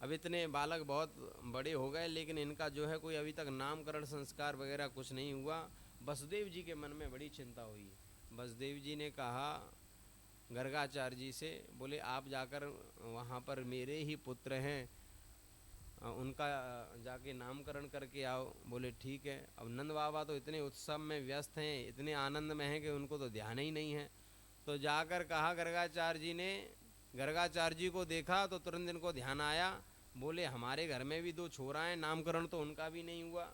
अब इतने बालक बहुत बड़े हो गए, लेकिन इनका जो है कोई अभी तक नामकरण संस्कार वगैरह कुछ नहीं हुआ। वसुदेव जी के मन में बड़ी चिंता हुई। वसुदेव जी ने कहा गर्गाचार्य जी से, बोले आप जाकर वहाँ पर मेरे ही पुत्र हैं उनका जाके नामकरण करके आओ। बोले ठीक है। अब नंद बाबा तो इतने उत्सव में व्यस्त हैं, इतने आनंद में हैं कि उनको तो ध्यान ही नहीं है। तो जाकर कहा गर्गाचार्य जी ने, गर्गाचार्य जी को देखा तो तुरंत इनको ध्यान आया। बोले हमारे घर में भी 2 छोरा हैं, नामकरण तो उनका भी नहीं हुआ,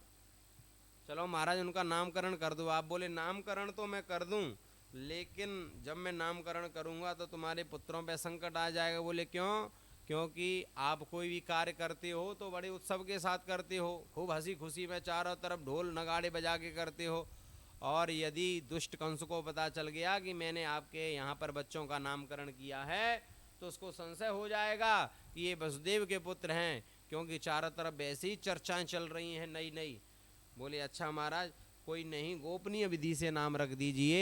चलो महाराज उनका नामकरण कर दो आप। बोले नामकरण तो मैं कर दूं, लेकिन जब मैं नामकरण करूंगा तो तुम्हारे पुत्रों पे संकट आ जाएगा। बोले क्यों? क्योंकि आप कोई भी कार्य करते हो तो बड़े उत्सव के साथ करते हो, खूब हंसी खुशी में चारों तरफ ढोल नगाड़े बजा के करते हो, और यदि दुष्ट कंस को पता चल गया कि मैंने आपके यहाँ पर बच्चों का नामकरण किया है तो उसको संशय हो जाएगा कि ये वसुदेव के पुत्र हैं, क्योंकि चारों तरफ वैसी ही चर्चाएं चल रही हैं नई नई। बोले अच्छा महाराज, कोई नहीं, गोपनीय विधि से नाम रख दीजिए।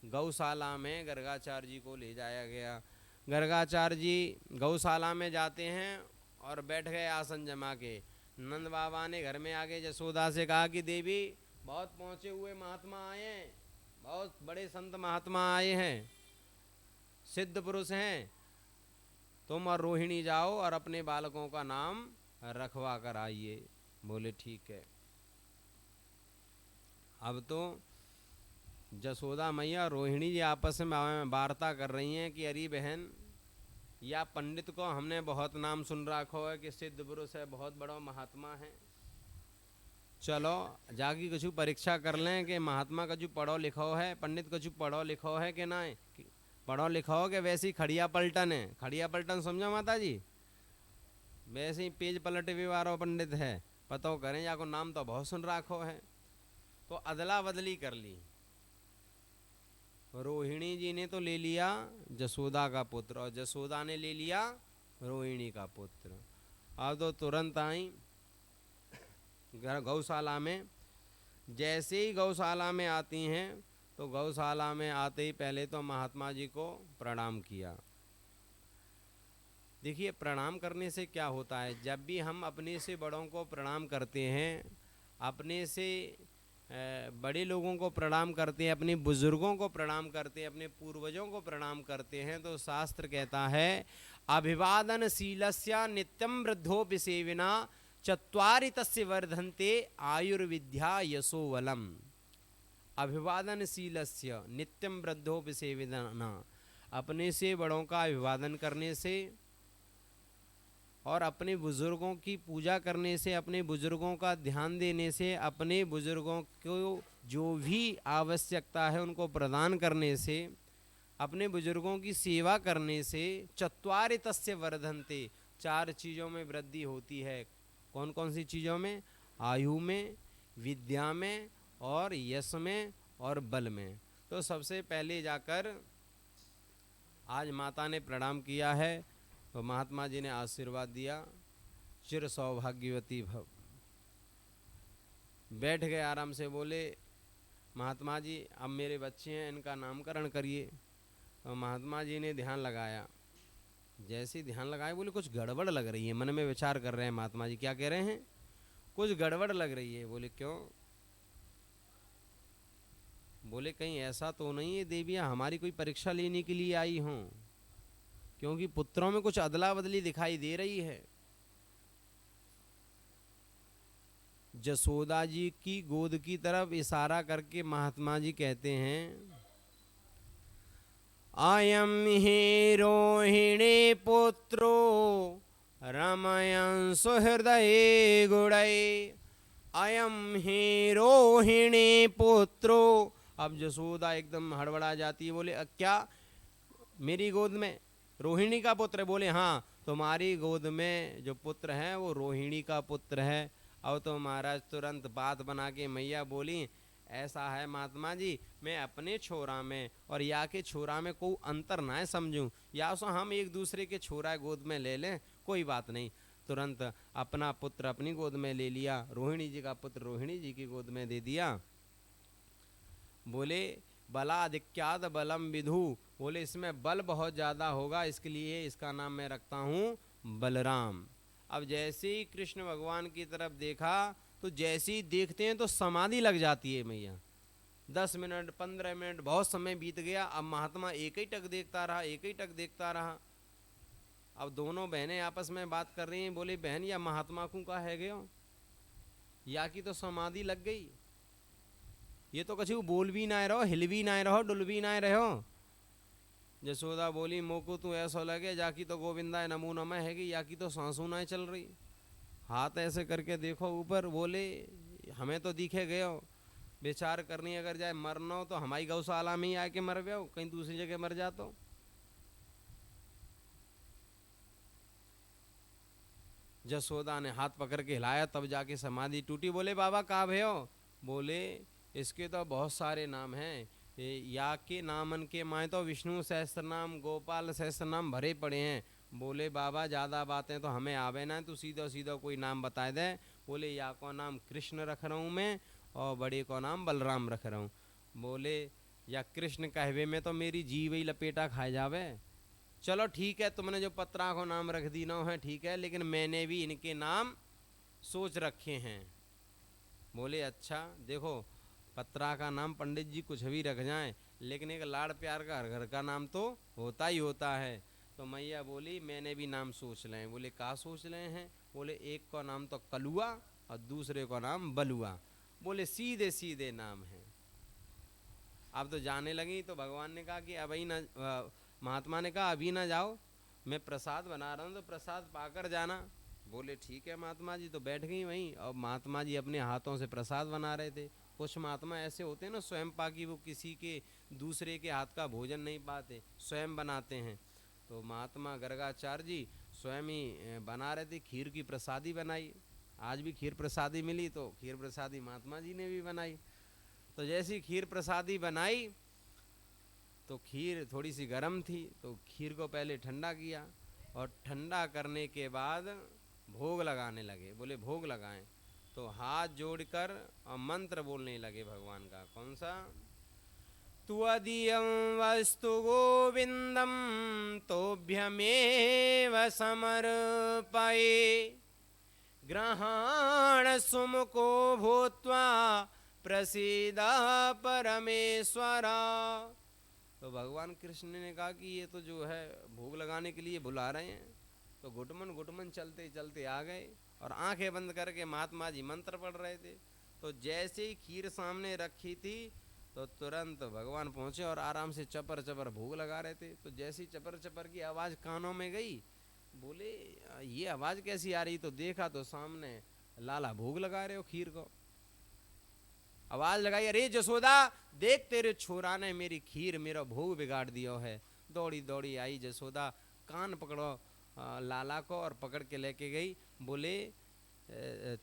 गौशाला में गर्गाचार्य जी को ले जाया गया। गर्गाचार्य जी गौशाला में जाते हैं और बैठ गए आसन जमा के। नंद बाबा ने घर में आके यशोदा से कहा कि देवी, बहुत पहुँचे हुए महात्मा आए हैं, बहुत बड़े संत महात्मा आए हैं, सिद्ध पुरुष हैं, तुम और रोहिणी जाओ और अपने बालकों का नाम रखवा कर आइए। बोले ठीक है। अब तो जसोदा मैया रोहिणी जी आपस में वार्ता कर रही हैं कि अरे बहन, या पंडित को हमने बहुत नाम सुन रखो है कि सिद्ध पुरुष है, बहुत बड़ा महात्मा है, चलो जाके कुछ परीक्षा कर लें कि महात्मा कछु पढ़ो लिखो है, पंडित कछु पढ़ो लिखो है कि ना, पढ़ो लिखो हो कि वैसे ही खड़िया पलटन है। खड़िया पलटन समझो माता जी? वैसे ही पेज पलट भी वारो पंडित है, पतो करें, या को नाम तो बहुत सुन रखो है। तो अदला बदली कर ली। रोहिणी जी ने तो ले लिया जसोदा का पुत्र और जसोदा ने ले लिया रोहिणी का पुत्र। अब तो तुरंत आई गौशाला में। जैसे ही गौशाला में आती हैं तो गौशाला में आते ही पहले तो महात्मा जी को प्रणाम किया। देखिए प्रणाम करने से क्या होता है, जब भी हम अपने से बड़ों को प्रणाम करते हैं, अपने से बड़े लोगों को प्रणाम करते हैं, अपने बुजुर्गों को प्रणाम करते हैं, अपने पूर्वजों को प्रणाम करते हैं, तो शास्त्र कहता है अभिवादनशीलस्य नित्यं वृद्धोपि सेविना चत्वारि तस्य वर्धन्ते आयुर्विद्या यशोवलम। अभिवादनशीलस्य नित्यं वृद्धोपि सेविना, अपने से बड़ों का अभिवादन करने से और अपने बुजुर्गों की पूजा करने से, अपने बुजुर्गों का ध्यान देने से, अपने बुजुर्गों को जो भी आवश्यकता है उनको प्रदान करने से, अपने बुजुर्गों की सेवा करने से चत्वारि तस्य वर्धन्ते, 4 चीज़ों में वृद्धि होती है। कौन कौन सी चीज़ों में? आयु में, विद्या में, और यश में, और बल में। तो सबसे पहले जाकर आज माता ने प्रणाम किया है तो महात्मा जी ने आशीर्वाद दिया, चिर सौभाग्यवती भव। बैठ गए आराम से। बोले महात्मा जी अब मेरे बच्चे हैं, इनका नामकरण करिए। तो महात्मा जी ने ध्यान लगाया। जैसे ध्यान लगाए बोले कुछ गड़बड़ लग रही है, मन में विचार कर रहे हैं महात्मा जी। क्या कह रहे हैं? कुछ गड़बड़ लग रही है। बोले क्यों? बोले कहीं ऐसा तो नहीं है देवियाँ हमारी कोई परीक्षा लेने के लिए आई हों, क्योंकि पुत्रों में कुछ अदला बदली दिखाई दे रही है। जसोदा जी की गोद की तरफ इशारा करके महात्मा जी कहते हैं अयम ही रोहिणी पुत्रो रमयं सुहृदये गुणै, अयम ही रोहिणी पुत्रो। अब जसोदा एकदम हड़बड़ा जाती है। बोले क्या मेरी गोद में रोहिणी का पुत्र? बोले हाँ, तुम्हारी गोद में जो पुत्र है वो रोहिणी का पुत्र है। अब तो महाराज तुरंत बात बना के मैया बोली ऐसा है महात्मा जी, मैं अपने छोरा में और या के छोरा में कोई अंतर ना समझूं, या सो हम एक दूसरे के छोरा गोद में ले लें, कोई बात नहीं। तुरंत अपना पुत्र अपनी गोद में ले लिया, रोहिणी जी का पुत्र रोहिणी जी की गोद में दे दिया। बोले बलाधिक्याद बलम विधु, बोले इसमें बल बहुत ज़्यादा होगा, इसके लिए इसका नाम मैं रखता हूँ बलराम। अब जैसे ही कृष्ण भगवान की तरफ देखा तो जैसे ही देखते हैं तो समाधि लग जाती है मैया। 10 मिनट 15 मिनट बहुत समय बीत गया। अब महात्मा एक ही टक देखता रहा, एक ही टक देखता रहा। अब दोनों बहनें आपस में बात कर रही हैं। बोले बहन या महात्मा को का है गयो, या की तो समाधि लग गई, ये तो कछु बोल भी ना रहो, हिल भी ना रहो, डुल भी ना रहो। जसोदा बोली मोको तू ऐसा लगे जाकी तो गोविंदा नमो नमः हैगी, या की तो सांसू ना चल रही। हाथ ऐसे करके देखो ऊपर। बोले हमें तो दिखे गए हो, विचार करनी अगर जाए मरना हो तो हमारी गौशाला में ही आके मर गए हो, कहीं दूसरी जगह मर जाते हो। जसोदा ने हाथ पकड़ के हिलाया, तब जाके समाधि टूटी। बोले बाबा कहाँ भयो? बोले इसके तो बहुत सारे नाम हैं, या के नामन के माए तो विष्णु सहस्त्र नाम, गोपाल सहस्त्र नाम भरे पड़े हैं। बोले बाबा ज़्यादा बातें तो हमें आवे ना, तू सीधा सीधा कोई नाम बता दे। बोले या को नाम कृष्ण रख रहा हूँ मैं, और बड़े को नाम बलराम रख रहा हूँ। बोले या कृष्ण कहवे में तो मेरी जीव ही लपेटा खा जावे। चलो ठीक है, तुमने जो पत्रा को नाम रख दी ना है ठीक है, लेकिन मैंने भी इनके नाम सोच रखे हैं। बोले अच्छा देखो, पत्रा का नाम पंडित जी कुछ भी रख जाएं, लेकिन एक लाड़ प्यार का हर घर का नाम तो होता ही होता है। तो मैया बोली मैंने भी नाम सोच लें। बोले का सोच रहे हैं? बोले एक का नाम तो कलुआ और दूसरे का नाम बलुआ। बोले सीधे सीधे नाम है। अब तो जाने लगी तो भगवान ने कहा कि अभी ना, महात्मा ने कहा अभी ना जाओ, मैं प्रसाद बना रहा हूँ तो प्रसाद पाकर जाना। बोले ठीक है महात्मा जी। तो बैठ गई वहीं, और महात्मा जी अपने हाथों से प्रसाद बना रहे थे। कुछ महात्मा ऐसे होते हैं ना स्वयं पाकी, वो किसी के दूसरे के हाथ का भोजन नहीं पाते, स्वयं बनाते हैं। तो महात्मा गर्गाचार्य जी स्वयं ही बना रहे थे। खीर की प्रसादी बनाई, आज भी खीर प्रसादी मिली तो खीर प्रसादी महात्मा जी ने भी बनाई। तो जैसी खीर प्रसादी बनाई तो खीर थोड़ी सी गर्म थी, तो खीर को पहले ठंडा किया, और ठंडा करने के बाद भोग लगाने लगे। बोले भोग लगाएं, तो हाथ जोड़कर और मंत्र बोलने लगे भगवान का। कौन सा? त्वदीयं वस्तु गोविंदम तोभ्यमेव समर्पये, ग्रहण सुमुखो भूत्वा प्रसीद परमेश्वरा। तो भगवान कृष्ण ने कहा कि ये तो जो है भोग लगाने के लिए बुला रहे हैं। तो घुटमन घुटमन चलते चलते आ गए, और आंखें बंद करके महात्मा जी मंत्र पढ़ रहे थे। तो जैसे ही खीर सामने रखी थी तो तुरंत भगवान पहुंचे और आराम से चपर चपर भोग लगा रहे थे। तो जैसी चपर चपर की आवाज़ कानों में गई, बोले ये आवाज़ कैसी आ रही? तो देखा तो सामने लाला भोग लगा रहे हो खीर को। आवाज लगाई, अरे जसोदा देख तेरे छोरा ने मेरी खीर मेरा भोग बिगाड़ दिया है। दौड़ी दौड़ी आई जसोदा, कान पकड़ो लाला को और पकड़ के लेके गई। बोले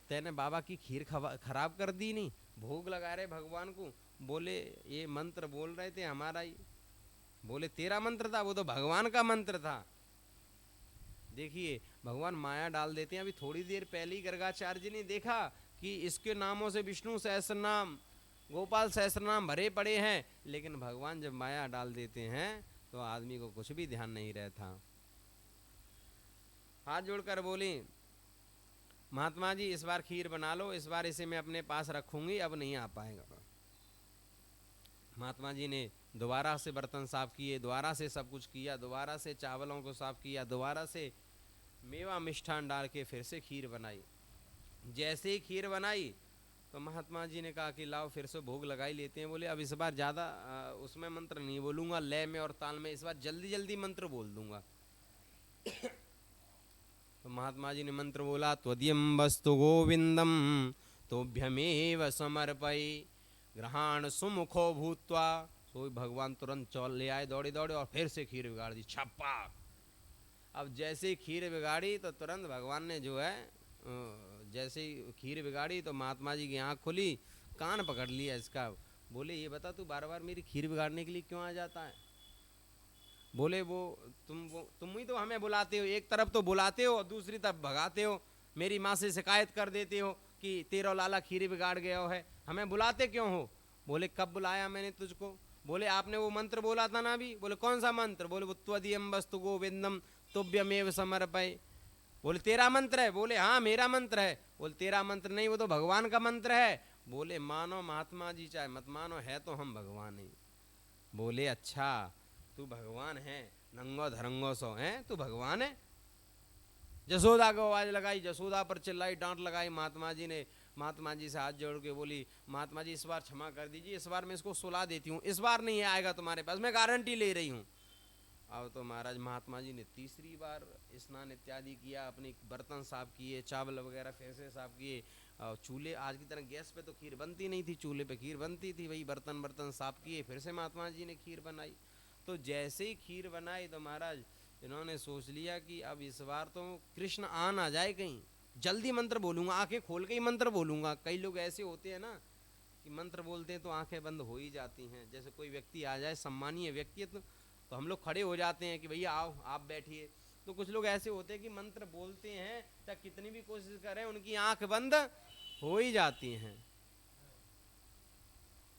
तेने बाबा की खीर खराब कर दी नहीं, भोग लगा रहे भगवान को। बोले ये मंत्र बोल रहे थे हमारा ही। बोले तेरा मंत्र था? वो तो भगवान का मंत्र था। देखिए भगवान माया डाल देते हैं। अभी थोड़ी देर पहले ही गर्गाचार्य जी ने देखा कि इसके नामों से विष्णु सहस्त्र नाम, गोपाल सहस्त्र नाम भरे पड़े हैं, लेकिन भगवान जब माया डाल देते हैं तो आदमी को कुछ भी ध्यान नहीं रहता। हाथ जोड़कर बोली महात्मा जी इस बार खीर बना लो, इस बार इसे मैं अपने पास रखूंगी, अब नहीं आ पाएगा। महात्मा जी ने दोबारा से बर्तन साफ किए, दोबारा से सब कुछ किया, दोबारा से चावलों को साफ किया, दोबारा से मेवा मिष्ठान डाल के फिर से खीर बनाई। जैसे ही खीर बनाई तो महात्मा जी ने कहा कि लाओ फिर से भोग लगा ही लेते हैं। बोले अब इस बार ज़्यादा उसमें मंत्र नहीं बोलूँगा, लय में और ताल में इस बार जल्दी जल्दी मंत्र बोल दूंगा। तो महात्मा जी ने मंत्र बोला, त्वदीयं वस्तु गोविंदम तोभ्यमेव समर्पये, ग्रहण सुमुखो भूत्वा। तो भगवान तुरंत चौल ले आए दौड़े दौड़े, और फिर से खीर बिगाड़ दी छप्पा। अब जैसे ही खीर बिगाड़ी तो तुरंत भगवान ने जो है जैसे ही खीर बिगाड़ी तो महात्मा जी की आँख खुली, कान पकड़ लिया इसका। बोले ये बता तू बार बार मेरी खीर बिगाड़ने के लिए क्यों आ जाता है? बोले वो तुम ही तो हमें बुलाते हो, एक तरफ तो बुलाते हो और दूसरी तरफ भगाते हो, मेरी माँ से शिकायत कर देते हो कि तेरा लाला खीर बिगाड़ गया है, हमें बुलाते क्यों हो? बोले कब बुलाया मैंने तुझको? बोले आपने वो मंत्र बोला था ना अभी। बोले कौन सा मंत्र? बोले वो त्वदीयं वस्तु गोविंदम तुभ्यमेव समर्पये। बोले तेरा मंत्र है? बोले हाँ मेरा मंत्र है। बोले तेरा मंत्र नहीं, वो तो भगवान का मंत्र है। बोले मानो महात्मा जी चाहे मत मानो, है तो हम भगवान ही। बोले अच्छा तू भगवान है, नंगो धरंगो सो है, तू भगवान है? जसोदा को आवाज लगाई, जसोदा पर चिल्लाई, डांट लगाई। महात्मा जी ने महात्मा जी से हाथ जोड़ के बोली, महात्मा जी इस बार क्षमा कर दीजिए, इस बार मैं इसको सुला देती हूँ, इस बार नहीं आएगा तुम्हारे पास, मैं गारंटी ले रही हूँ। अब तो महाराज महात्मा जी ने तीसरी बार स्नान इत्यादि किया, अपने बर्तन साफ किए, चावल वगैरह फिर से साफ किए। चूल्हे आज की तरह गैस पे तो खीर बनती नहीं थी, चूल्हे पे खीर बनती थी, वही बर्तन बर्तन साफ किए, फिर से महात्मा जी ने खीर बनाई। तो जैसे ही खीर बनाई तो महाराज इन्होंने सोच लिया कि अब इस बार तो कृष्ण आ ना जाए कहीं, जल्दी मंत्र बोलूंगा, आंखें खोल के ही मंत्र बोलूंगा। कई लोग ऐसे होते हैं ना कि मंत्र बोलते हैं तो आंखें बंद हो ही जाती हैं। जैसे कोई व्यक्ति आ जाए, सम्मानीय व्यक्ति, तो हम लोग खड़े हो जाते हैं कि भैया आओ आप बैठिए। तो कुछ लोग ऐसे होते हैं कि मंत्र बोलते हैं चाहे कितनी भी कोशिश करें उनकी आंख बंद हो ही जाती हैं।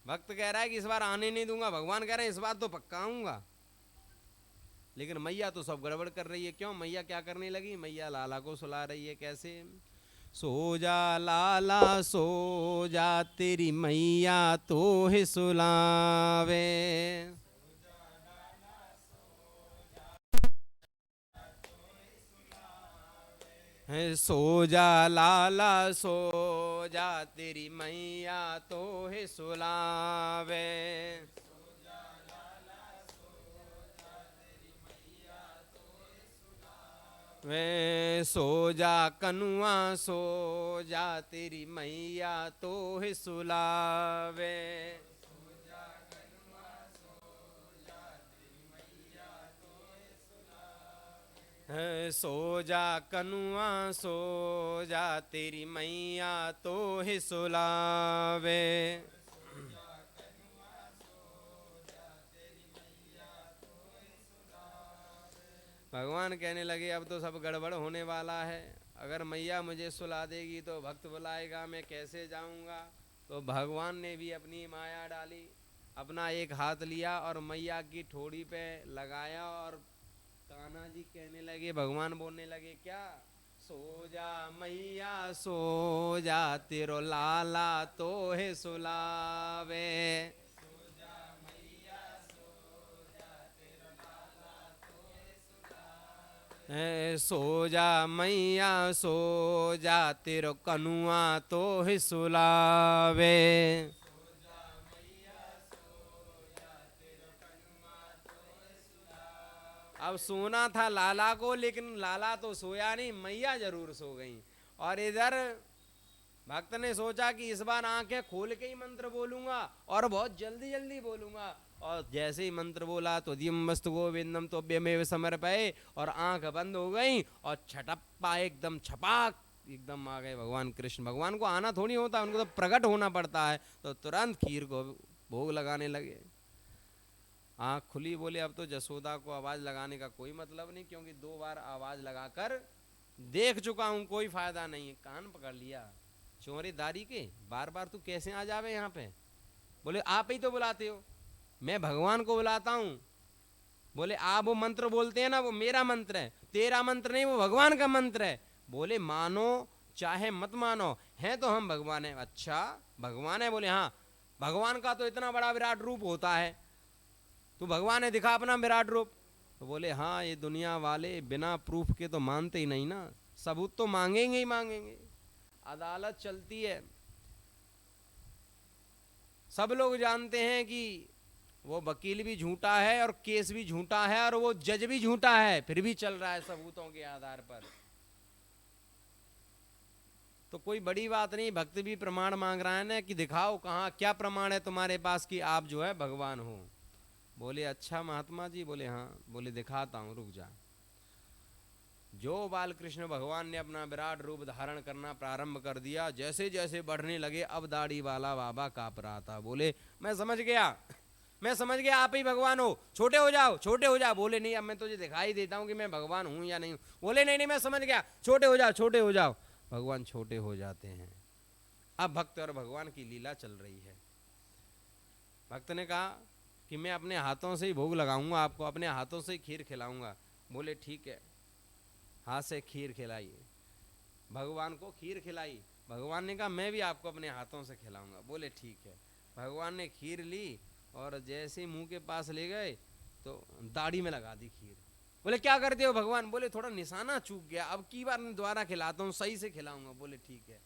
भक्त कह रहा है कि इस बार आने नहीं दूंगा, भगवान कह रहे हैं इस बार तो पक्का आऊंगा। लेकिन मैया तो सब गड़बड़ कर रही है। क्यों? मैया क्या करने लगी? मैया लाला को सुला रही है। कैसे? सो जा लाला सो जा, तेरी मैया तो है सुलावे। है सो जा लाला सो जा, तेरी मैया तो है सुलावे। वे सो जा कनुआ सो जा, तेरी मैया तो है सुलावे। है सो जा कनुआ सो जा, तेरी मैया तो है सुलावे। भगवान कहने लगे अब तो सब गड़बड़ होने वाला है, अगर मैया मुझे सुला देगी तो भक्त बुलाएगा, मैं कैसे जाऊंगा? तो भगवान ने भी अपनी माया डाली, अपना एक हाथ लिया और मैया की ठोड़ी पे लगाया और कान्हा जी कहने लगे, भगवान बोलने लगे क्या? सो जा मैया सो जा, तेरो लाला तो है सुलावे। सो जा मैया सो जा, तेरो कनुआ तो है सुलावे। अब सोना था लाला को, लेकिन लाला तो सोया नहीं, मैया जरूर सो गई। और इधर भक्त ने सोचा कि इस बार आंखें खोल के ही मंत्र बोलूंगा और बहुत जल्दी जल्दी बोलूंगा। और जैसे ही मंत्र बोला तो दियम वस्तु गोविंदम तो व्यमेव समर्पये, और आंख बंद हो गई और छटप्पा एकदम छपाक एकदम आ गए भगवान कृष्ण। भगवान को आना थोड़ी होता, उनको तो प्रकट होना पड़ता है। तो तुरंत खीर को भोग लगाने लगे। आँख खुली, बोले अब तो जसोदा को आवाज़ लगाने का कोई मतलब नहीं, क्योंकि 2 बार आवाज़ लगाकर देख चुका हूँ, कोई फायदा नहीं है। कान पकड़ लिया चोरे दारी के, बार बार तू कैसे आ जावे यहाँ पे? बोले आप ही तो बुलाते हो, मैं भगवान को बुलाता हूँ। बोले आप वो मंत्र बोलते हैं ना, वो मेरा मंत्र है, तेरा मंत्र नहीं, वो भगवान का मंत्र है। बोले मानो चाहे मत मानो, है तो हम भगवान है। अच्छा भगवान है? बोले हाँ। भगवान का तो इतना बड़ा विराट रूप होता है, तू भगवान है, दिखा अपना विराट रूप। तो बोले हाँ, ये दुनिया वाले बिना प्रूफ के तो मानते ही नहीं ना, सबूत तो मांगेंगे ही मांगेंगे। अदालत चलती है, सब लोग जानते हैं कि वो वकील भी झूठा है और केस भी झूठा है और वो जज भी झूठा है, फिर भी चल रहा है सबूतों के आधार पर। तो कोई बड़ी बात नहीं, भक्त भी प्रमाण मांग रहा है ना कि दिखाओ कहाँ क्या प्रमाण है तुम्हारे पास कि आप जो है भगवान हो। बोले अच्छा महात्मा जी? बोले हाँ। बोले दिखाता हूँ, रुक जा। जो बाल कृष्ण भगवान ने अपना विराट रूप धारण करना प्रारंभ कर दिया, जैसे जैसे बढ़ने लगे, अब दाढ़ी वाला बाबा कांप रहा था। बोले मैं समझ गया, मैं समझ गया, आप ही भगवान हो, छोटे हो जाओ, छोटे हो जाओ। बोले नहीं, अब मैं तुझे दिखाई देता हूँ कि मैं भगवान हूँ या नहीं हूँ। बोले नहीं नहीं, मैं समझ गया, छोटे हो जाओ, छोटे हो जाओ। भगवान छोटे हो जाते हैं। अब भक्त और भगवान की लीला चल रही है। भक्त ने कहा कि मैं अपने हाथों से ही भोग लगाऊंगा, आपको अपने हाथों से ही खीर खिलाऊंगा। बोले ठीक है। हाथ से खीर खिलाई, भगवान को खीर खिलाई। भगवान ने कहा मैं भी आपको अपने हाथों से खिलाऊंगा। बोले ठीक है। भगवान ने खीर ली और जैसे ही मुंह के पास ले गए तो दाढ़ी में लगा दी खीर। बोले क्या करते हो भगवान? बोले थोड़ा निशाना चूक गया, अब की बार दोबारा खिलाता हूँ, सही से खिलाऊंगा। बोले ठीक है।